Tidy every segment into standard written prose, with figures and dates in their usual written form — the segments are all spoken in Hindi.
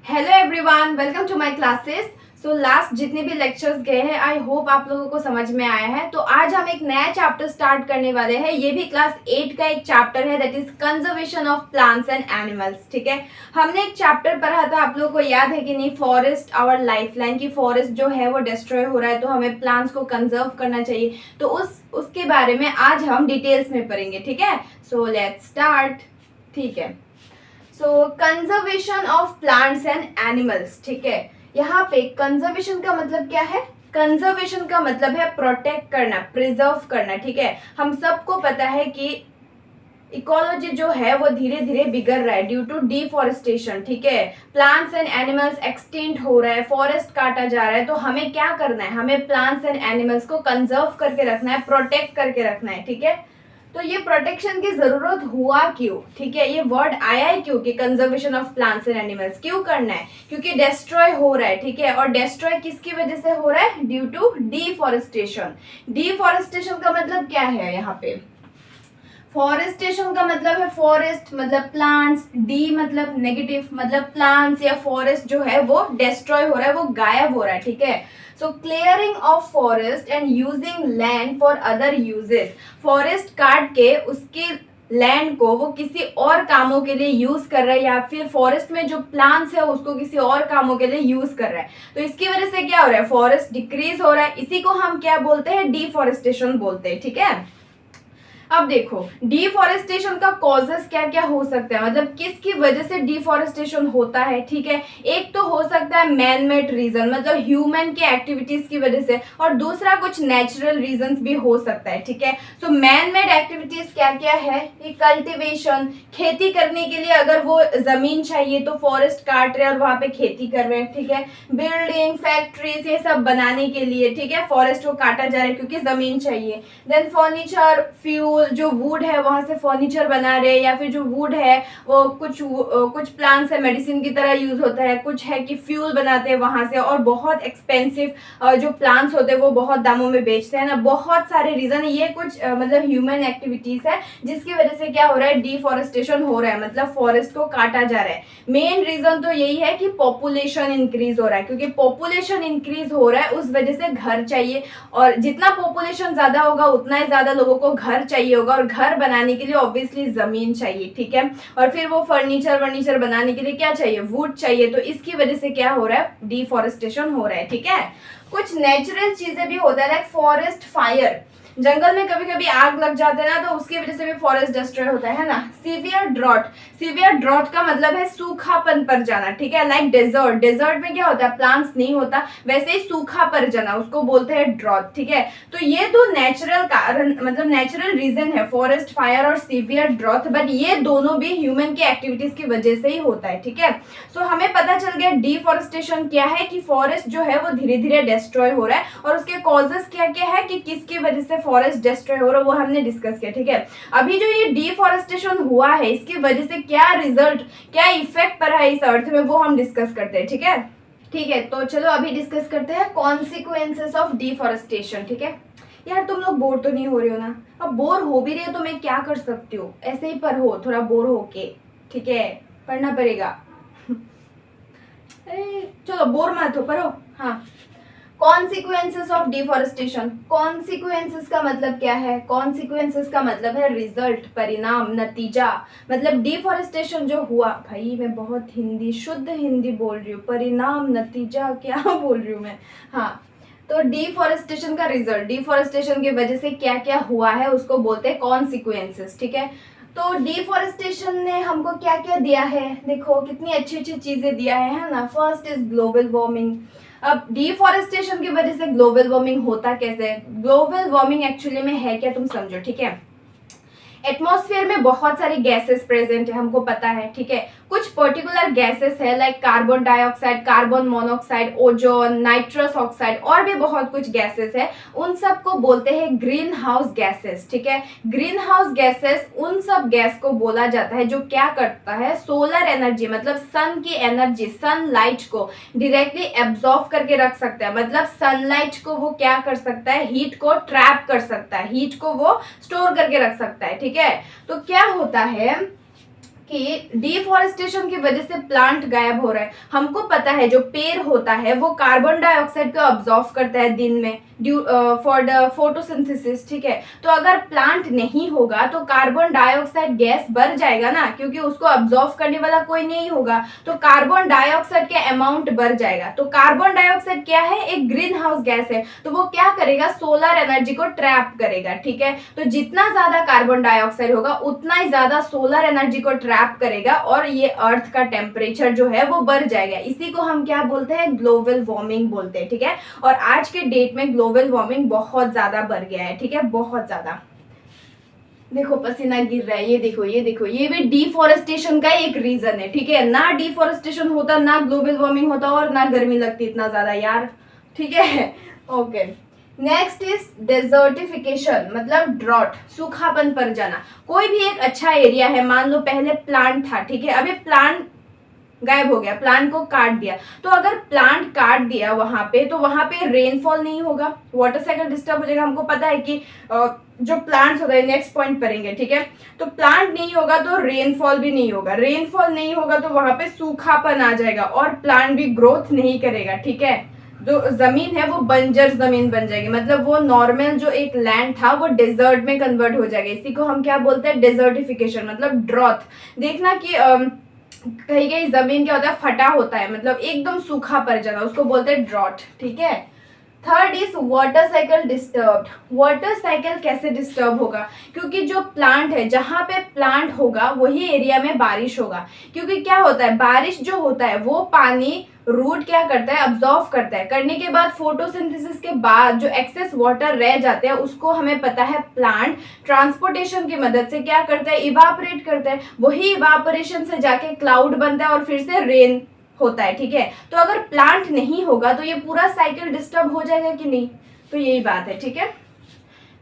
Hello everyone, welcome to my classes. So last जितने भी लेक्चर्स गए हैं आई होप आप लोगों को समझ में आया है। तो आज हम एक नया चैप्टर स्टार्ट करने वाले हैं। ये भी क्लास 8 का एक चैप्टर है, that is conservation of plants and animals. ठीक है, हमने एक चैप्टर पढ़ा था, आप लोगों को याद है कि नहीं, फॉरेस्ट आवर लाइफ लाइन, की फॉरेस्ट जो है वो डिस्ट्रॉय हो रहा है तो हमें प्लांट्स को कंजर्व करना चाहिए। तो उसके बारे में आज हम डिटेल्स में पढ़ेंगे। ठीक है, सो लेट्स स्टार्ट। ठीक है, so conservation of plants and animals. ठीक है, यहाँ पे कंजर्वेशन का मतलब क्या है? कंजर्वेशन का मतलब है प्रोटेक्ट करना, प्रिजर्व करना। ठीक है, हम सबको पता है कि इकोलॉजी जो है वो धीरे धीरे बिगड़ रहा है ड्यू टू डिफॉरेस्टेशन। ठीक है, प्लांट्स एंड एनिमल्स एक्सटिंक्ट हो रहा है, फॉरेस्ट काटा जा रहा है। तो हमें क्या करना है? हमें प्लांट्स एंड एनिमल्स को कंजर्व करके रखना है, प्रोटेक्ट करके रखना है। ठीक है, तो ये प्रोटेक्शन की जरूरत हुआ क्यों? ठीक है, ये वर्ड आया है क्यों कि conservation of plants and animals क्यों करना है? क्योंकि डिस्ट्रॉय हो रहा है। ठीक है, और डिस्ट्रॉय किसकी वजह से हो रहा है? Due to deforestation. डिफॉरेस्टेशन का मतलब क्या है? यहाँ पे फॉरेस्टेशन का मतलब है फॉरेस्ट मतलब प्लांट्स, डी मतलब नेगेटिव मतलब प्लांट्स या फॉरेस्ट जो है वो डिस्ट्रॉय हो रहा है, वो गायब हो रहा है। ठीक है, so clearing of forest and using land for other uses. Forest काट के उसके लैंड को वो किसी और कामों के लिए यूज कर रहा है, या फिर फॉरेस्ट में जो प्लांट्स है उसको किसी और कामों के लिए यूज कर रहा है। तो इसकी वजह से क्या हो रहा है? फॉरेस्ट डिक्रीज हो रहा है। इसी को हम क्या बोलते हैं? डिफॉरेस्टेशन बोलते हैं। ठीक है, अब देखो डिफॉरेस्टेशन का कॉजेस क्या क्या हो सकता है, मतलब किसकी वजह से डिफॉरेस्टेशन होता है। ठीक है, एक तो हो सकता है मैन मेड रीजन, मतलब ह्यूमन के एक्टिविटीज की वजह से, और दूसरा कुछ नेचुरल रीजंस भी हो सकता है। ठीक है, सो मैन मेड एक्टिविटीज क्या क्या है? ये कल्टीवेशन, खेती करने के लिए अगर वो जमीन चाहिए तो फॉरेस्ट काट रहे हैं और वहां पे खेती कर रहे हैं। ठीक है, बिल्डिंग, फैक्ट्रीज, ये सब बनाने के लिए ठीक है फॉरेस्ट को काटा जा रहा है क्योंकि जमीन चाहिए। देन फर्नीचर, फ्यूल, जो वुड है वहां से फर्नीचर बना रहे हैं, या फिर जो वुड है वो कुछ प्लांट्स है मेडिसिन की तरह यूज होता है, कुछ है कि फ्यूल बनाते हैं वहां से, और बहुत एक्सपेंसिव जो प्लांट्स होते हैं वो बहुत दामों में बेचते हैं ना। बहुत सारे रीजन है, ये कुछ मतलब ह्यूमन एक्टिविटीज है जिसकी वजह से क्या हो रहा है? डिफॉरेस्टेशन हो रहा है, मतलब फॉरेस्ट को काटा जा रहा है। मेन रीजन तो यही है कि पॉपुलेशन इंक्रीज हो रहा है, क्योंकि पॉपुलेशन इंक्रीज हो रहा है उस वजह से घर चाहिए, और जितना पॉपुलेशन ज्यादा होगा उतना ही ज्यादा लोगों को घर चाहिए होगा, और घर बनाने के लिए ऑब्वियसली जमीन चाहिए। ठीक है, और फिर वो फर्नीचर बनाने के लिए क्या चाहिए? वुड चाहिए। तो इसकी वजह से क्या हो रहा है? डिफॉरेस्टेशन हो रहा है। ठीक है, कुछ नेचुरल चीजें भी होता है, लाइक फॉरेस्ट फायर, जंगल में कभी कभी आग लग जाता है ना, तो उसकी वजह से भी फॉरेस्ट डिस्ट्रॉय होता है ना। सीवियर ड्रॉट, सीवियर ड्रॉट का मतलब है सूखापन पर जाना। ठीक है, लाइक डेजर्ट, डेजर्ट में क्या होता है? प्लांट्स नहीं होता, वैसे ही सूखा पर जाना उसको बोलते हैं ड्रॉट। ठीक है, तो ये तो नेचुरल कारण मतलब नेचुरल रीजन है, फॉरेस्ट फायर और सीवियर ड्रॉट, बट ये दोनों भी ह्यूमन की एक्टिविटीज की वजह से ही होता है। ठीक है, सो हमें पता चल गया डिफॉरेस्टेशन क्या है, कि फॉरेस्ट जो है वो धीरे धीरे डिस्ट्रॉय हो रहा है, और उसके कॉजेस क्या क्या है कि किसकी वजह से फॉरेस्ट डिस्ट्रॉय हो रहा है वो हमने डिस्कस किया। ठीक है, अभी जो ये डिफॉरेस्टेशन हुआ है इसकी वजह से क्या रिजल्ट, क्या इफेक्ट पड़ा है इस अर्थ में, वो हम डिस्कस करते हैं। ठीक है, ठीक है, तो चलो अभी डिस्कस करते हैं कॉन्सिक्वेंसेस ऑफ डिफॉरेस्टेशन। ठीक है, यार तुम लोग बोर तो नहीं हो रहे हो ना? अब बोर हो भी रहे हो तो मैं क्या कर सकती हूँ, ऐसे ही पढ़ो थोड़ा बोर होके। ठीक है, पढ़ना पड़ेगा। चलो बोर मत हो, पढ़ो। हाँ, कॉन्सिक्वेंसेस ऑफ डिफॉरेस्टेशन। कॉन्सिक्वेंसेस का मतलब क्या है? कॉन्सिक्वेंसेस का मतलब है रिजल्ट, परिणाम, नतीजा। मतलब डिफॉरेस्टेशन जो हुआ, भाई मैं बहुत हिंदी, शुद्ध हिंदी बोल रही हूँ, परिणाम, नतीजा क्या बोल रही हूँ मैं। हाँ, तो डिफॉरेस्टेशन का रिजल्ट, डिफॉरेस्टेशन की वजह से क्या क्या हुआ है उसको बोलते हैं कॉन्सिक्वेंसेस। ठीक है, तो डिफॉरेस्टेशन ने हमको क्या क्या दिया है? देखो कितनी अच्छी अच्छी चीजें दिया है ना। First is global warming. अब डिफॉरेस्टेशन की वजह से ग्लोबल वार्मिंग होता कैसे? ग्लोबल वार्मिंग एक्चुअली में है क्या, तुम समझो। ठीक है, एटमॉस्फेयर में बहुत सारी गैसेस प्रेजेंट है, हमको पता है। ठीक है, कुछ पर्टिकुलर गैसेस है like carbon dioxide, carbon monoxide, ozone, nitrous oxide, और भी बहुत कुछ गैसेस है। उन सब को बोलते हैं ग्रीन हाउस गैसेस। ठीक है, ग्रीन हाउस गैसेस उन सब गैस को बोला जाता है जो क्या करता है? सोलर एनर्जी मतलब सन की एनर्जी, सनलाइट को डायरेक्टली एब्जॉर्ब करके रख सकता है, मतलब सनलाइट को वो क्या कर सकता है? हीट को ट्रैप कर सकता है, हीट को वो स्टोर करके रख सकता है। ठीक है, तो क्या होता है कि डिफॉरेस्टेशन की वजह से प्लांट गायब हो रहा है। हमको पता है जो पेड़ होता है वो कार्बन डाइऑक्साइड को अब्जॉर्व करता है दिन में ड्यू फॉर द फोटोसिंथेसिस, ठीक है। तो अगर प्लांट नहीं होगा तो कार्बन डाइऑक्साइड गैस बढ़ जाएगा ना, क्योंकि उसको अब्जॉर्व करने वाला कोई नहीं होगा, तो कार्बन डाइऑक्साइड के अमाउंट बढ़ जाएगा। तो कार्बन डाइऑक्साइड क्या है, एक ग्रीन हाउस गैस है, तो वो क्या करेगा, सोलर एनर्जी को ट्रैप करेगा, ठीक है। तो जितना ज्यादा कार्बन डाइऑक्साइड होगा उतना ही ज्यादा सोलर एनर्जी को ट्रैप करेगा और ये अर्थ का टेम्परेचर जो है वो बढ़ जाएगा। इसी को हम क्या बोलते हैं, ग्लोबल वार्मिंग बोलते हैं, ठीक है। और आज के डेट में ग्लोबल वार्मिंग बहुत ज्यादा बढ़ गया है, ठीक है, बहुत ज्यादा। देखो पसीना गिर रहा है, ये देखो ये देखो, ये भी डिफॉरेस्टेशन का एक रीजन है, ठीक है। ना डिफॉरेस्टेशन होता ना ग्लोबल वार्मिंग होता और ना गर्मी लगती इतना ज्यादा यार, ठीक है। ओके, नेक्स्ट इज डेजर्टिफिकेशन, मतलब ड्रॉट, सूखापन पर जाना। कोई भी एक अच्छा एरिया है, मान लो पहले प्लांट था, ठीक है, अभी प्लांट गायब हो गया, प्लांट को काट दिया, तो अगर प्लांट काट दिया वहां पे तो वहां पे रेनफॉल नहीं होगा, वाटर साइकिल डिस्टर्ब हो जाएगा। हमको पता है कि जो प्लांट्स होता है, नेक्स्ट पॉइंट पढ़ेंगे, ठीक है। तो प्लांट नहीं होगा तो रेनफॉल भी नहीं होगा, रेनफॉल नहीं होगा तो वहां पे सूखापन आ जाएगा और प्लांट भी ग्रोथ नहीं करेगा, ठीक है। जो जमीन है वो बंजर जमीन बन जाएगी, मतलब वो नॉर्मल जो एक लैंड था वो डेजर्ट में कन्वर्ट हो जाएगा। इसी को हम क्या बोलते हैं, डेजर्टिफिकेशन, मतलब ड्रॉथ। देखना कि कहीं कहीं जमीन क्या होता है, फटा होता है, मतलब एकदम सूखा पड़ जाना, उसको बोलते हैं ड्रॉट, ठीक है। Third is water cycle disturb. Water cycle कैसे डिस्टर्ब होगा, क्योंकि जो प्लांट है, जहां पे प्लांट होगा वही एरिया में बारिश होगा, क्योंकि क्या होता है, बारिश जो होता है वो पानी रूट क्या करता है, अब्जॉर्व करता है, करने के बाद फोटोसिंथेसिस के बाद जो एक्सेस वाटर रह जाते हैं उसको हमें पता है प्लांट ट्रांसपोर्टेशन की मदद से क्या करता है, इवापोरेट करता है। वही इवापोरेशन से जाके क्लाउड बनता है और फिर से रेन होता है, ठीक है। तो अगर प्लांट नहीं होगा तो ये पूरा साइकिल डिस्टर्ब हो जाएगा कि नहीं, तो यही बात है, ठीक है।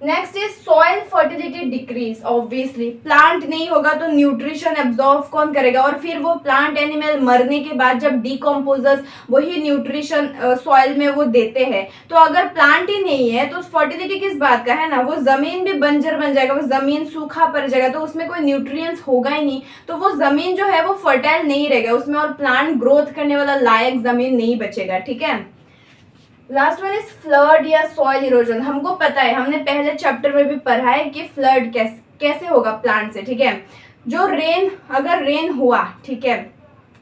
Next is soil fertility decrease. Obviously plant नहीं होगा तो न्यूट्रिशन एब्जॉर्व कौन करेगा, और फिर वो प्लांट एनिमल मरने के बाद जब डिकम्पोजर्स वही न्यूट्रिशन सॉइल में वो देते हैं। तो अगर प्लांट ही नहीं है तो फर्टिलिटी किस बात का है ना, वो जमीन भी बंजर बन जाएगा, वो जमीन सूखा पड़ जाएगा, तो उसमें कोई न्यूट्रिएंट्स होगा ही नहीं, तो वो जमीन जो है वो फर्टाइल नहीं रहेगा उसमें, और प्लांट ग्रोथ करने वाला लायक जमीन नहीं बचेगा, ठीक है। लास्ट वन इज फ्लड या सॉइल इरोजन। हमको पता है, हमने पहले चैप्टर में भी पढ़ा है कि फ्लड कैसे होगा प्लांट से, ठीक है। जो रेन, अगर रेन हुआ, ठीक है,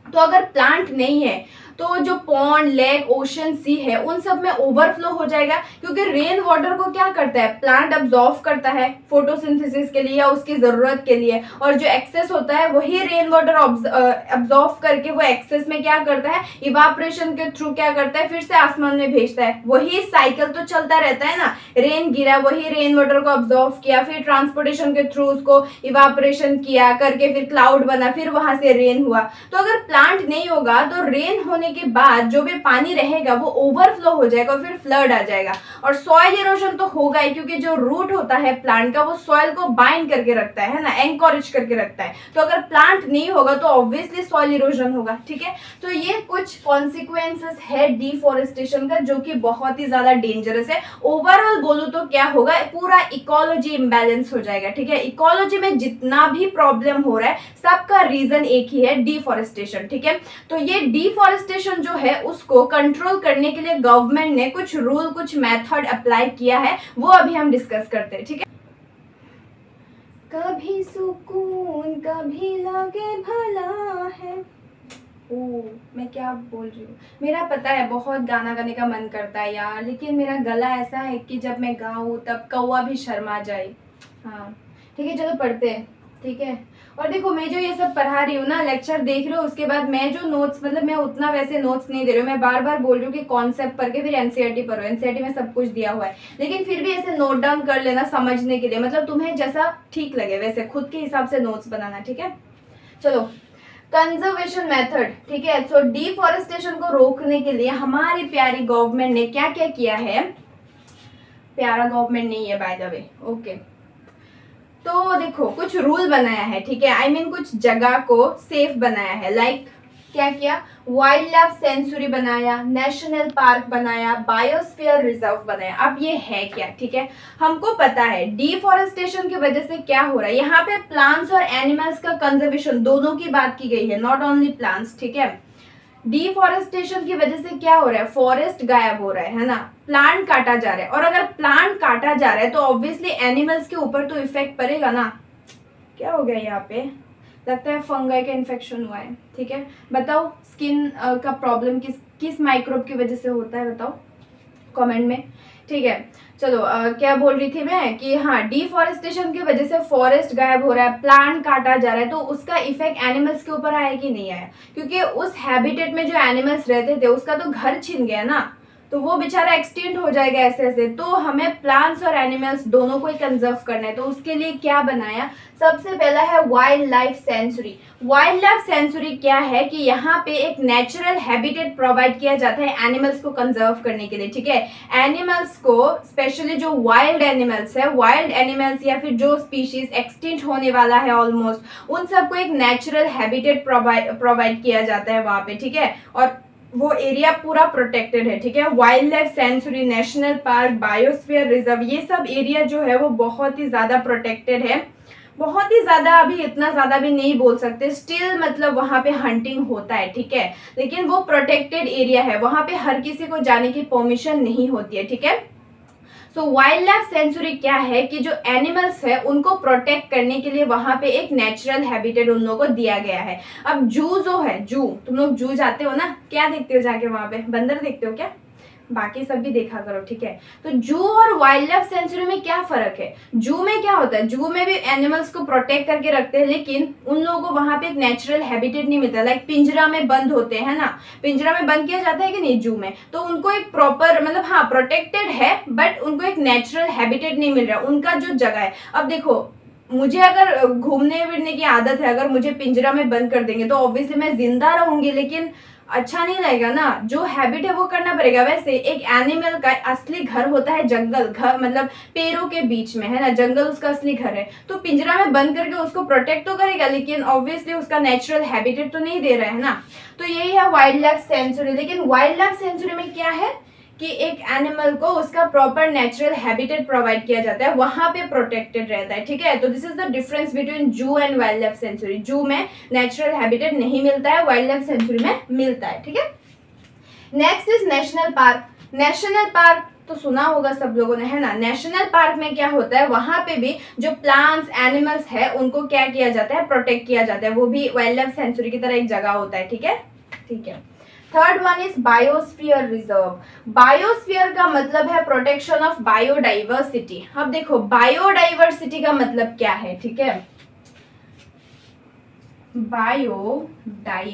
तो अगर प्लांट नहीं है तो जो पॉन्ड, लेक, ओशन, सी है उन सब में ओवरफ्लो हो जाएगा, क्योंकि रेन वाटर को क्या करता है, प्लांट अब्जॉर्व करता है फोटोसिंथेसिस के लिए या उसकी जरूरत के लिए, और जो एक्सेस होता है वही रेन वाटर अब्जॉर्व करके वो एक्सेस में क्या करता है, इवापोरेशन के थ्रू क्या करता है, फिर से आसमान में भेजता है। वही साइकिल तो चलता रहता है ना, रेन गिरा, वही रेन वाटर को अब्जॉर्व किया, फिर ट्रांसपोर्टेशन के थ्रू उसको इवापोरेशन किया करके फिर क्लाउड बना, फिर वहां से रेन हुआ। तो अगर प्लांट नहीं होगा तो रेन होने के बाद जो भी पानी रहेगा वो ओवरफ्लो हो जाएगा और फिर फ्लड आ जाएगा। और सॉइल इरोजन तो होगा ही, क्योंकि जो रूट होता है प्लांट का वो सॉइल को बाइंड करके रखता है ना, एंकरेज करके रखता है। तो अगर प्लांट नहीं होगा तो ऑब्वियसली सॉइल इरोजन होगा, ठीक है। तो ये कुछ कॉन्सिक्वेंसेस है डिफॉरेस्टेशन का, जो कि बहुत ही ज्यादा डेंजरस है। ओवरऑल बोलूं तो क्या होगा, पूरा इकोलॉजी इम्बैलेंस हो जाएगा, ठीक है। इकोलॉजी में जितना भी प्रॉब्लम हो रहा है सबका रीजन एक ही है, डिफॉरेस्टेशन, ठीक है। तो ये डिफॉरेस्टेशन जो है उसको कंट्रोल करने के लिए गवर्नमेंट ने कुछ रूल, कुछ मेथड अप्लाई किया है, वो अभी हम डिस्कस करते हैं, ठीक है। कभी सुकून कभी लगे भला है। ओ, मैं क्या बोल रही हूँ, मेरा पता है बहुत गाना गाने का मन करता है यार, लेकिन मेरा गला ऐसा है कि जब मैं गाऊँ तब कौवा भी शर्मा जाए। हाँ ठीक है, चलो पढ़ते हैं, ठीक है। और देखो मैं जो ये सब पढ़ा रही हूँ ना, लेक्चर देख रहे हो, उसके बाद मैं जो नोट्स, मतलब मैं उतना वैसे नोट्स नहीं दे रही हूँ, मैं बार बार बोल रही हूँ कि कॉन्सेप्ट पढ़ के फिर एनसीईआरटी पढ़ो। एनसीईआरटी में सब कुछ दिया हुआ है, लेकिन फिर भी ऐसे नोट डाउन कर लेना समझने के लिए, मतलब तुम्हें जैसा ठीक लगे वैसे खुद के हिसाब से नोट्स बनाना, ठीक है। चलो, कंजर्वेशन मेथड, ठीक है। सो डिफॉरेस्टेशन को रोकने के लिए हमारी प्यारी गवर्नमेंट ने क्या क्या किया है, प्यारा गवर्नमेंट नहीं है बाय द वे, ओके। तो देखो कुछ रूल बनाया है, ठीक है, आई मीन कुछ जगह को सेफ बनाया है, लाइक क्या किया, वाइल्ड लाइफ सेंचुरी बनाया, नेशनल पार्क बनाया, बायोस्फीयर रिजर्व बनाया। अब ये है क्या, ठीक है, हमको पता है डिफॉरेस्टेशन की वजह से क्या हो रहा है, यहाँ पे प्लांट्स और एनिमल्स का कंजर्वेशन दोनों की बात की गई है, नॉट ओनली प्लांट्स, ठीक है। डिफॉरेस्टेशन की वजह से क्या हो रहा है, फॉरेस्ट गायब हो रहा है ना, प्लांट काटा जा रहा है, और अगर प्लांट काटा जा रहा है तो ऑब्वियसली एनिमल्स के ऊपर तो इफेक्ट पड़ेगा ना। क्या हो गया यहाँ पे, लगता है फंगाई का इन्फेक्शन हुआ है, ठीक है। बताओ स्किन का प्रॉब्लम किस माइक्रोब की वजह से होता है, बताओ कमेंट में, ठीक है। चलो क्या बोल रही थी मैं कि हाँ, डिफॉरेस्टेशन की वजह से फॉरेस्ट गायब हो रहा है, प्लांट काटा जा रहा है, तो उसका इफेक्ट एनिमल्स के ऊपर आया कि नहीं आया, क्योंकि उस हैबिटेट में जो एनिमल्स रहते थे उसका तो घर छिन गया ना, तो वो बेचारा एक्सटिंक्ट हो जाएगा ऐसे ऐसे। तो हमें प्लांट्स और एनिमल्स दोनों को ही कंजर्व करना है, तो उसके लिए क्या बनाया, सबसे पहला है wild life sanctuary. Wild life sanctuary क्या है कि यहाँ पे एक नेचुरल हैबिटेट प्रोवाइड किया जाता है एनिमल्स को कंजर्व करने के लिए, ठीक है। एनिमल्स को स्पेशली जो वाइल्ड एनिमल्स है, वाइल्ड एनिमल्स या फिर जो स्पीशीज एक्सटिंक्ट होने वाला है ऑलमोस्ट, उन सबको एक नेचुरल हैबिटेट प्रोवाइड किया जाता है वहां पे, ठीक है। और वो एरिया पूरा प्रोटेक्टेड है, ठीक है। Wild life sanctuary, national park, biosphere reserve, ये सब एरिया जो है वो बहुत ही ज्यादा प्रोटेक्टेड है, बहुत ही ज्यादा, अभी इतना ज्यादा भी नहीं बोल सकते, स्टिल मतलब वहां पे हंटिंग होता है, ठीक है, लेकिन वो प्रोटेक्टेड एरिया है, वहां पे हर किसी को जाने की परमिशन नहीं होती है, ठीक है। सो वाइल्ड लाइफ सेंचुरी क्या है कि जो एनिमल्स है उनको प्रोटेक्ट करने के लिए वहां पे एक नेचुरल हैबिटेट उन लोगों को दिया गया है। अब जू जो है, जू, तुम लोग जू जाते हो ना, क्या देखते हो जाके वहां पे, बंदर देखते हो क्या, बाकी सब भी देखा करो, ठीक है। तो जू और वाइल्ड लाइफ सेंचुरी में क्या फर्क है, जू में क्या होता है, जू में भी एनिमल्स को प्रोटेक्ट करके रखते हैं, लेकिन उन लोगों को वहां पे एक नेचुरल हैबिटेट नहीं मिलता, लाइक पिंजरा में बंद होते हैं ना, पिंजरा में बंद किया जाता है कि नहीं जू में, तो उनको एक प्रॉपर मतलब हाँ प्रोटेक्टेड है, बट उनको एक नेचुरल हैबिटेट नहीं मिल रहा, उनका जो जगह है। अब देखो, मुझे अगर घूमने फिरने की आदत है, अगर मुझे पिंजरा में बंद कर देंगे तो ऑब्वियसली मैं जिंदा रहूंगी, लेकिन अच्छा नहीं लगेगा ना, जो हैबिट है वो करना पड़ेगा। वैसे एक एनिमल का असली घर होता है जंगल, घर मतलब पेड़ों के बीच में, है ना, जंगल उसका असली घर है, तो पिंजरा में बंद करके उसको प्रोटेक्ट तो करेगा, लेकिन ऑब्वियसली उसका नेचुरल हैबिटेट तो नहीं दे रहा है ना। तो यही है वाइल्ड लाइफ सेंचुरी। लेकिन वाइल्ड लाइफ सेंचुरी में क्या है कि एक एनिमल को उसका प्रॉपर नेचुरल हैबिटेट प्रोवाइड किया जाता है, वहां पे प्रोटेक्टेड रहता है, ठीक है। तो this is the difference between जू एंड वाइल्ड लाइफ सेंचुरी। जू में नेचुरल हैबिटेट नहीं मिलता है, वाइल्ड लाइफ सेंचुरी में मिलता है, ठीक है। Next is national park. National park तो सुना होगा सब लोगों ने, है ना। नेशनल पार्क में क्या होता है, वहां पे भी जो प्लांट्स एनिमल्स है उनको क्या किया जाता है, प्रोटेक्ट किया जाता है, वो भी वाइल्ड लाइफ सेंचुरी की तरह एक जगह होता है, ठीक है, ठीक है। Third one is biosphere reserve. Biosphere का मतलब है प्रोटेक्शन ऑफ बायोडाइवर्सिटी। अब देखो बायोडाइवर्सिटी का मतलब क्या है, ठीक है, बायोडाइवर्सिटी,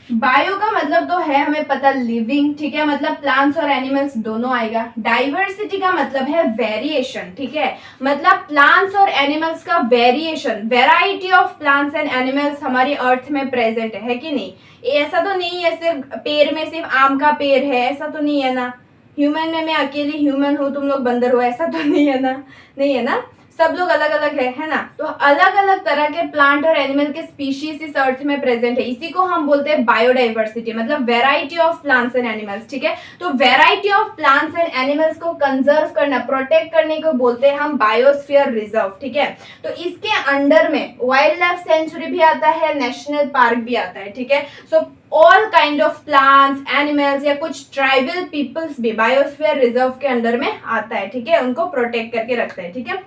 बायो का मतलब तो है हमें पता लिविंग, ठीक है, मतलब प्लांट्स और एनिमल्स दोनों आएगा। डाइवर्सिटी का मतलब है वेरिएशन, ठीक है, मतलब प्लांट्स और एनिमल्स का variation, variety of plants and animals हमारी अर्थ में प्रेजेंट है कि नहीं। ऐसा तो नहीं है सिर्फ पेड़ में सिर्फ आम का पेड़ है, ऐसा तो नहीं है ना। ह्यूमन में मैं अकेली ह्यूमन हूँ, तुम लोग बंदर हो, ऐसा तो नहीं है ना, नहीं है ना, सब लोग अलग अलग है ना। तो अलग अलग तरह के प्लांट और एनिमल के स्पीशीज इस अर्थ में प्रेजेंट है, इसी को हम बोलते हैं बायोडाइवर्सिटी, मतलब variety of plants and animals, ठीक है। तो variety of plants and animals को कंजर्व करना, प्रोटेक्ट करने को बोलते हैं हम बायोस्फीयर रिजर्व, ठीक है। तो इसके अंडर में वाइल्ड लाइफ सेंचुरी भी आता है, नेशनल पार्क भी आता है, ठीक है। So all kind of plants animals या कुछ ट्राइबल पीपल्स भी बायोस्फीयर रिजर्व के अंडर में आता है, ठीक है, उनको प्रोटेक्ट करके रखते हैं, ठीक है।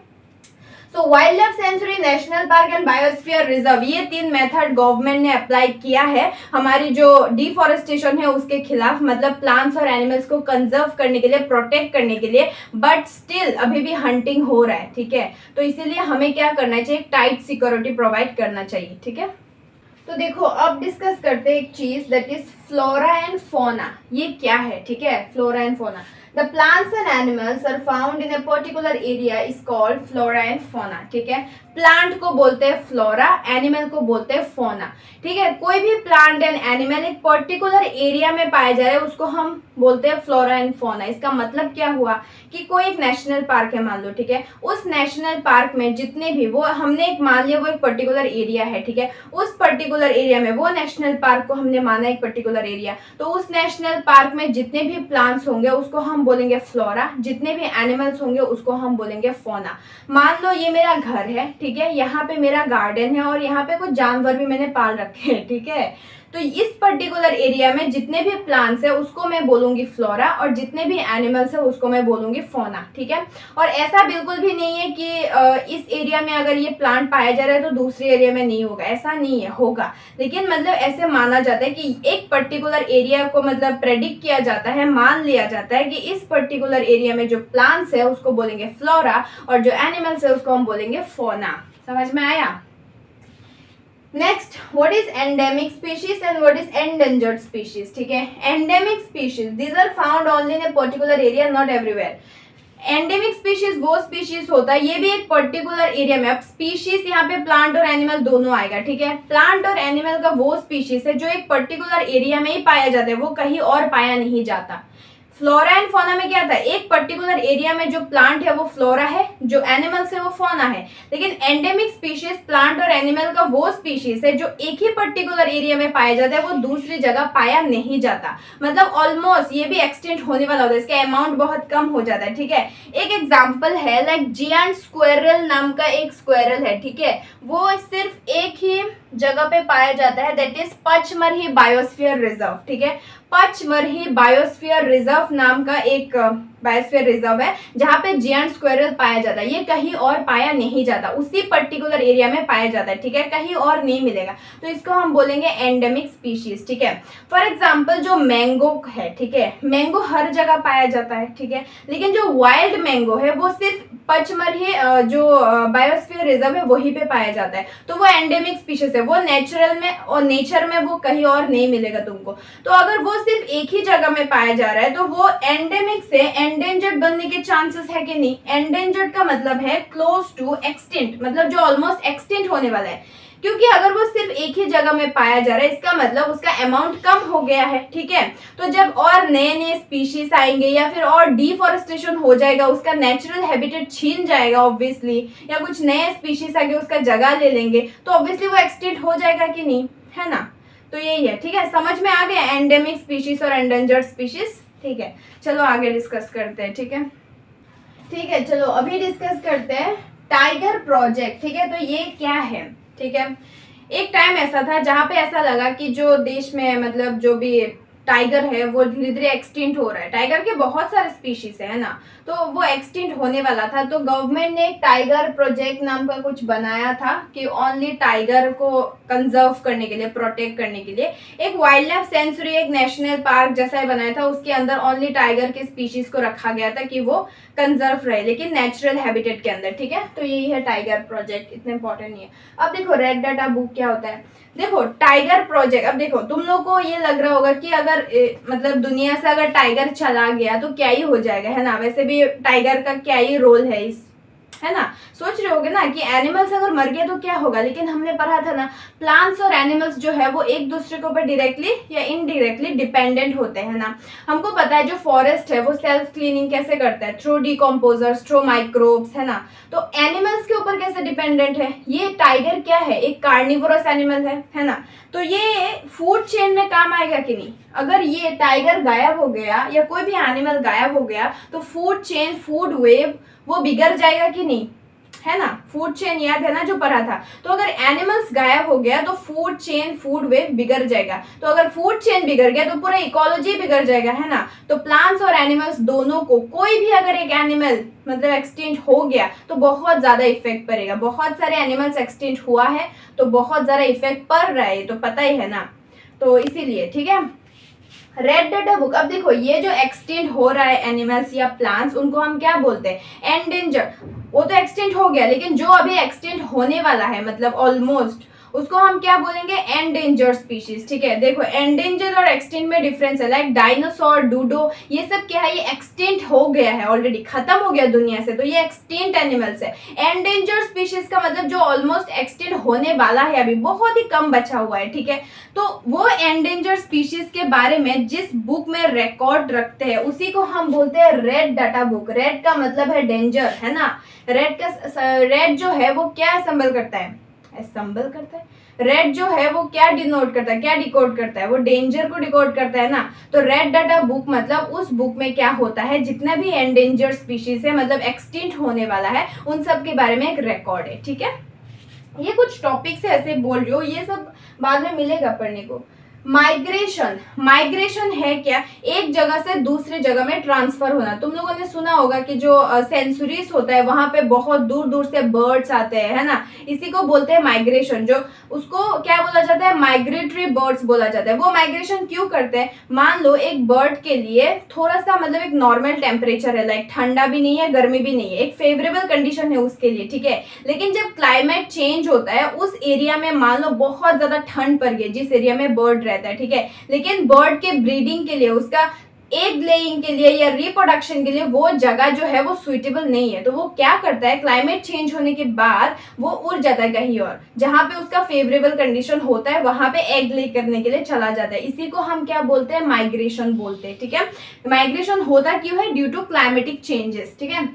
तो wild life sanctuary, national park and biosphere reserve, ये तीन मेथड गवर्नमेंट ने अप्लाई किया है हमारी जो डिफॉरेस्टेशन है उसके खिलाफ, मतलब प्लांट्स और एनिमल्स को कंजर्व करने के लिए, प्रोटेक्ट करने के लिए, बट स्टिल अभी भी हंटिंग हो रहा है, ठीक है। तो इसीलिए हमें क्या करना चाहिए, एक टाइट सिक्योरिटी प्रोवाइड करना चाहिए, ठीक है। तो देखो अब डिस्कस करते हैं एक चीज, that is flora and fauna. ये क्या है, ठीक है, flora and fauna. The plants and animals are found in a particular area is called flora and fauna. ठीक है, प्लांट को बोलते हैं फ्लोरा, एनिमल को बोलते हैं फोना. ठीक है, कोई भी प्लांट एंड एनिमल एक पर्टिकुलर एरिया में पाए जा रहे हैं उसको हम बोलते हैं फ्लोरा एंड फोना. इसका मतलब क्या हुआ कि कोई एक नेशनल पार्क है मान लो, ठीक है, उस नेशनल पार्क में जितने भी वो हमने एक मान लिया वो एक पर्टिकुलर एरिया है. ठीक है, उस पर्टिकुलर एरिया में वो नेशनल पार्क को हमने माना एक पर्टिकुलर एरिया, तो उस नेशनल पार्क में जितने भी प्लांट्स होंगे उसको हम बोलेंगे फ्लोरा, जितने भी एनिमल्स होंगे उसको हम बोलेंगे फोना. मान लो ये मेरा घर है, ठीक है, यहाँ पे मेरा गार्डन है और यहाँ पे कुछ जानवर भी मैंने पाल रखे हैं. ठीक है, तो इस पर्टिकुलर एरिया में जितने भी प्लांट्स है उसको मैं बोलूंगी फ्लोरा और जितने भी एनिमल्स है उसको मैं बोलूंगी फोना. ठीक है, और ऐसा बिल्कुल भी नहीं है कि इस एरिया में अगर ये प्लांट पाया जा रहा है तो दूसरे एरिया में नहीं होगा, ऐसा नहीं है, होगा. लेकिन मतलब ऐसे माना जाता है कि एक पर्टिकुलर एरिया को मतलब प्रेडिक्ट किया जाता है, मान लिया जाता है कि इस पर्टिकुलर एरिया में जो प्लांट्स है उसको बोलेंगे फ्लोरा और जो एनिमल्स है उसको हम बोलेंगे फोना. समझ में आया? Next, what is endemic species and what is endangered species. ठीक है, endemic species these are found only in a particular area, not everywhere. Endemic species वो स्पीशीज होता है, ये भी एक पर्टिकुलर एरिया में. अब स्पीशीज यहाँ पे प्लांट और एनिमल दोनों आएगा. ठीक है, प्लांट और एनिमल का वो स्पीशीज है जो एक पर्टिकुलर एरिया में ही पाया जाता है, वो कहीं और पाया नहीं जाता. फ्लोरा एंड फोना में क्या था, एक पर्टिकुलर एरिया में जो प्लांट है वो फ्लोरा है, जो एनिमल्स है वो फोना है. लेकिन एंडेमिक स्पीशीज प्लांट और एनिमल का वो स्पीशीज है जो एक ही पर्टिकुलर एरिया में पाया जाता है, वो दूसरी जगह पाया नहीं जाता. मतलब ऑलमोस्ट ये भी एक्सटेंट होने वाला होता है, इसका अमाउंट बहुत कम हो जाता है. ठीक है, एक एग्जाम्पल है लाइक जियांट स्क्वेरल नाम का एक स्क्वेरल है. ठीक है, वो सिर्फ एक ही जगह पे पाया जाता है, दैट इज पचमरही बायोस्फीयर रिजर्व. ठीक है, पचमरही बायोस्फीयर रिजर्व नाम का एक बायोस्फीयर रिजर्व है जहाँ पे जियांट स्क्वेरल पाया जाता है. ये कहीं और पाया नहीं जाता, उसी पर्टिकुलर एरिया में पाया जाता है. ठीक है, कहीं और नहीं मिलेगा, तो इसको हम बोलेंगे एंडेमिक स्पीशीज. ठीक है, फॉर एग्जांपल जो मैंगो है, ठीक है, मैंगो हर जगह पाया जाता है. ठीक है, लेकिन जो वाइल्ड मैंगो है वो सिर्फ पचमरही जो बायोस्फीयर रिजर्व है वहीं पे पाया जाता है, तो वो एंडेमिक स्पीशीज है, वो नेचुरल में और नेचर में वो कहीं और नहीं मिलेगा तुमको. तो अगर वो सिर्फ एक ही जगह में पाया जा रहा है तो वो एंडेमिक से एंडेंजर्ड बनने के चांसेस है कि नहीं. एंडेंजर्ड का मतलब है क्लोज टू एक्सटिंक्ट, मतलब जो ऑलमोस्ट एक्सटिंक्ट होने वाला है, क्योंकि अगर वो सिर्फ एक ही जगह में पाया जा रहा है इसका मतलब उसका अमाउंट कम हो गया है. ठीक है, तो जब और नए नए स्पीशीज आएंगे या फिर और डिफॉरेस्टेशन हो जाएगा, उसका नेचुरल हैबिटेट छीन जाएगा ऑब्वियसली, या कुछ नए स्पीशीज आगे उसका जगह ले लेंगे, तो ऑब्वियसली वो एक्सटिंक्ट हो जाएगा कि नहीं, है ना. तो यही है. ठीक है, समझ में आ गया एंडेमिक स्पीशीज और एंडेंजर्ड स्पीशीज. ठीक है, चलो आगे डिस्कस करते हैं. ठीक है, ठीक है, चलो अभी डिस्कस करते हैं टाइगर प्रोजेक्ट. ठीक है, तो ये क्या है. ठीक है, एक टाइम ऐसा था जहाँ पे ऐसा लगा कि जो देश में मतलब जो भी टाइगर है वो धीरे धीरे एक्सटिंक्ट हो रहा है. टाइगर के बहुत सारे स्पीशीज है ना, तो वो एक्सटिंक्ट होने वाला था. तो गवर्नमेंट ने एक टाइगर प्रोजेक्ट नाम का कुछ बनाया था कि ओनली टाइगर को कंजर्व करने के लिए, प्रोटेक्ट करने के लिए एक वाइल्ड लाइफ सेंचुरी, एक नेशनल पार्क जैसा ही बनाया था. उसके अंदर ओनली टाइगर के स्पीशीज को रखा गया था कि वो कंजर्व रहे, लेकिन नेचुरल हैबिटेट के अंदर. ठीक है, तो यही है टाइगर प्रोजेक्ट, इतना इंपॉर्टेंट नहीं है. अब देखो रेड डाटा बुक क्या होता है. देखो टाइगर प्रोजेक्ट, अब देखो तुम लोग को ये लग रहा होगा कि अगर मतलब दुनिया से अगर टाइगर चला गया तो क्या ही हो जाएगा, है ना. वैसे भी टाइगर का क्या ही रोल है इस, है ना. सोच रहे होगे ना कि एनिमल्स अगर मर गए तो क्या होगा, लेकिन हमने पढ़ा था ना प्लांट्स और एनिमल्स जो है वो एक दूसरे के ऊपर डायरेक्टली या इनडायरेक्टली डिपेंडेंट होते हैं ना. हमको पता है जो फॉरेस्ट है वो सेल्फ क्लीनिंग कैसे करता है, थ्रू डिकम्पोजर्स, थ्रू माइक्रोब्स, है ना. तो एनिमल्स के ऊपर कैसे डिपेंडेंट है, ये टाइगर क्या है, एक कार्निवोरस एनिमल है ना. तो ये फूड चेन में काम आएगा कि नहीं. अगर ये टाइगर गायब हो गया या कोई भी एनिमल गायब हो गया तो फूड चेन, फूड वेव वो बिगड़ जाएगा कि नहीं, है ना. फूड चेन याद है ना जो पढ़ा था. तो अगर एनिमल्स गायब हो गया तो फूड चेन, फूड वेव बिगड़ जाएगा. तो अगर फूड चेन बिगड़ गया तो पूरा इकोलॉजी बिगड़ जाएगा, है ना. तो प्लांट्स और एनिमल्स दोनों को, कोई भी अगर एक एनिमल मतलब एक्सटिंक्ट हो गया तो बहुत ज्यादा इफेक्ट पड़ेगा. बहुत सारे एनिमल्स एक्सटिंक्ट हुआ है तो बहुत ज्यादा इफेक्ट पड़ रहा है, तो पता ही है ना. तो इसीलिए ठीक है. रेड डाटा बुक, अब देखो ये जो एक्सटिंक्ट हो रहा है एनिमल्स या प्लांट्स, उनको हम क्या बोलते हैं, एंडेंजर्ड. वो तो एक्सटिंक्ट हो गया, लेकिन जो अभी एक्सटिंक्ट होने वाला है मतलब ऑलमोस्ट उसको हम क्या बोलेंगे, एंडेंजर्ड स्पीशीज। ठीक है, देखो एंडेंजर्ड और एक्सटिंक्ट में डिफरेंस है। लाइक डायनासोर, डूडो, ये सब क्या है, ये एक्सटिंक्ट हो गया है, ऑलरेडी खत्म हो गया दुनिया से, तो ये एक्सटिंक्ट एनिमल्स है। एंडेंजर्ड स्पीशीज का मतलब जो ऑलमोस्ट एक्सटिंक्ट होने वाला है, अभी बहुत ही कम बचा हुआ है। ठीक है, तो वो एंडेंजर्ड स्पीशीज के बारे में जिस बुक में रिकॉर्ड रखते हैं उसी को हम बोलते हैं रेड डाटा बुक। रेड का मतलब है डेंजर, है ना। रेड जो है वो क्या संबल करता है, संबल करता है। रेड जो है वो क्या डिनोट करता है, क्या डिकोड करता है, वो डेंजर को डिकोड करता है ना। तो रेड डाटा बुक मतलब उस बुक में क्या होता है, जितना भी एंडेंजर्ड स्पीशीज है, मतलब एक्सटिंक्ट होने वाला है, उन सब के बारे में एक रिकॉर्ड है। ठीक है, ये कुछ टॉपिक्स है ऐसे बोल रही हो, ये सब बाद में मिलेगा पढ़ने को। माइग्रेशन, माइग्रेशन है क्या, एक जगह से दूसरे जगह में ट्रांसफर होना। तुम लोगों ने सुना होगा कि जो सेंचुरीज होता है वहां पे बहुत दूर दूर से बर्ड्स आते हैं, है ना, इसी को बोलते हैं माइग्रेशन। जो उसको क्या बोला जाता है, माइग्रेटरी बर्ड्स बोला जाता है। वो माइग्रेशन क्यों करते हैं, मान लो एक बर्ड के लिए थोड़ा सा मतलब एक नॉर्मल टेम्परेचर है, लाइक ठंडा भी नहीं है गर्मी भी नहीं है, एक फेवरेबल कंडीशन है उसके लिए। ठीक है, लेकिन जब क्लाइमेट चेंज होता है उस एरिया में मान लो बहुत ज्यादा ठंड पड़ गई जिस एरिया में बर्ड रहता है, ठीक है, लेकिन बर्ड के ब्रीडिंग के लिए, उसका एग लेइंग के लिए या रिप्रोडक्शन के लिए वो जगह जो है वो सुइटेबल नहीं है। तो वो क्या करता है, क्लाइमेट चेंज होने के बाद वो उड़ जाता है कहीं और, जहां पे उसका फेवरेबल कंडीशन होता है वहां पे एग ले करने के लिए चला जाता है। इसी को हम क्या बोलते हैं, माइग्रेशन बोलते हैं। ठीक है, माइग्रेशन होता क्यों है, ड्यू टू क्लाइमेटिक चेंजेस। ठीक है,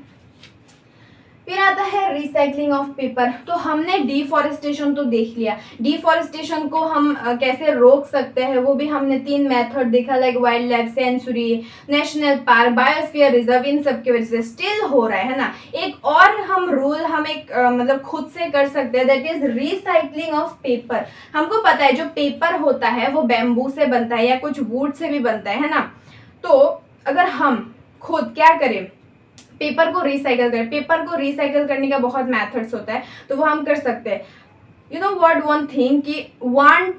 फिर आता है रिसाइकलिंग ऑफ पेपर। तो हमने डिफॉरेस्टेशन तो देख लिया, डिफॉरेस्टेशन को हम कैसे रोक सकते हैं वो भी हमने 3 मेथड देखा, like wildlife sanctuary, national park, biosphere reserve, इन सब की वजह से स्टिल हो रहा है ना। एक और हम रूल हम एक मतलब खुद से कर सकते हैं, that is recycling of paper. हमको पता है जो पेपर होता है वो बैम्बू से बनता है या कुछ वुड से भी बनता है ना। तो अगर हम खुद क्या करें, पेपर को रिसाइकल करें। पेपर को रिसाइकल करने का बहुत मेथड्स होता है, तो वो हम कर सकते हैं। You know what one thing कि 1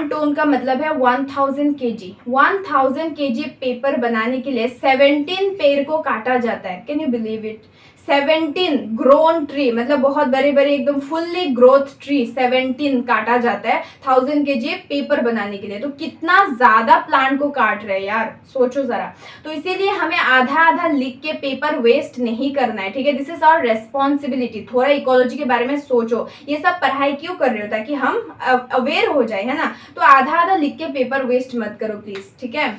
टन का मतलब है 1000 kg। 1000 kg पेपर बनाने के लिए 17 पेड़ को काटा जाता है। Can you believe it, 17 grown tree, मतलब बहुत बड़े बड़े एकदम फुल्ली ग्रोथ ट्री 17 काटा जाता है 1000 kg पेपर बनाने के लिए। तो कितना ज्यादा प्लांट को काट रहे हैं यार, सोचो जरा। तो इसीलिए हमें आधा आधा लिख के पेपर वेस्ट नहीं करना है। ठीक है, दिस इज आवर रेस्पॉन्सिबिलिटी। थोड़ा इकोलॉजी के बारे में सोचो, ये सब पढ़ाई क्यों कर रहे हो, ताकि हम अवेयर हो जाए, है ना। तो आधा आधा लिख के पेपर वेस्ट मत करो प्लीज। ठीक है,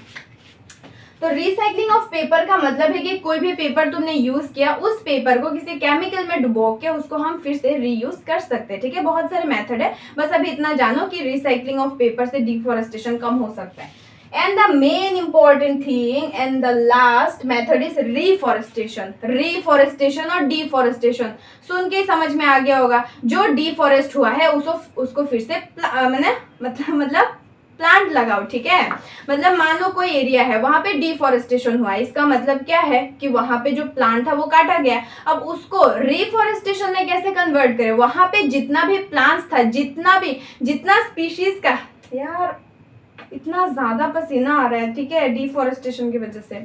तो रिसाइकलिंग ऑफ पेपर का मतलब है कि कोई भी पेपर तुमने यूज किया, उस पेपर को किसी केमिकल में डुबो के उसको हम फिर से रीयूज कर सकते हैं। ठीक है, बहुत सारे मेथड है, बस अभी इतना जानो कि रिसाइकलिंग ऑफ पेपर से डिफॉरेस्टेशन कम हो सकता है। And the main important thing and the last method is reforestation. Reforestation और deforestation सुन के समझ में आ गया होगा। जो डिफॉरेस्ट हुआ है उसको फिर से मैंने मतलब प्लांट लगाओ। ठीक है, मतलब मान लो कोई एरिया है वहां पे डिफॉरेस्टेशन हुआ, इसका मतलब क्या है कि वहां पे जो प्लांट था वो काटा गया। अब उसको रिफॉरेस्टेशन में कैसे कन्वर्ट करें, वहां पे जितना भी प्लांट्स था, जितना स्पीशीज का, यार इतना ज्यादा पसीना आ रहा है। ठीक है, डिफॉरेस्टेशन की वजह से।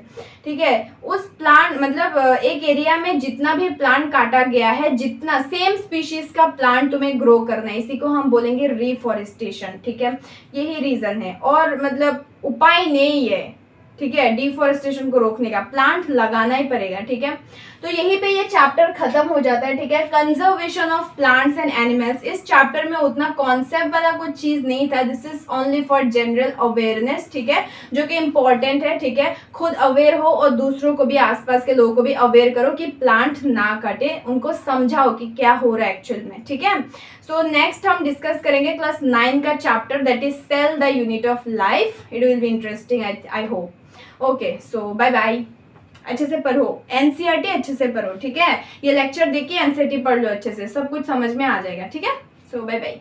ठीक है, उस प्लांट मतलब एक एरिया में जितना भी प्लांट काटा गया है, जितना सेम स्पीशीज का प्लांट तुम्हें ग्रो करना है, इसी को हम बोलेंगे रिफॉरेस्टेशन। ठीक है, यही रीजन है, और मतलब उपाय नहीं है। ठीक है, डिफॉरेस्टेशन को रोकने का प्लांट लगाना ही पड़ेगा। ठीक है, तो यहीं पे ये चैप्टर खत्म हो जाता है। ठीक है, conservation of plants and animals. इस चैप्टर में उतना कॉन्सेप्ट वाला कुछ चीज नहीं था, this is only for general awareness. ठीक है, जो कि इंपॉर्टेंट है। ठीक है, खुद अवेयर हो और दूसरों को भी, आसपास के लोगों को भी अवेयर करो कि प्लांट ना काटे, उनको समझाओ कि क्या हो रहा है एक्चुअल में। ठीक है, सो नेक्स्ट हम डिस्कस करेंगे क्लास 9 का chapter, that is cell the unit of life. It will be interesting, I hope. Okay, so bye bye. अच्छे से पढ़ो, एनसीईआरटी अच्छे से पढ़ो। ठीक है, ये लेक्चर देखिए, एनसीईआरटी पढ़ लो अच्छे से, सब कुछ समझ में आ जाएगा। ठीक है, सो बाय बाय।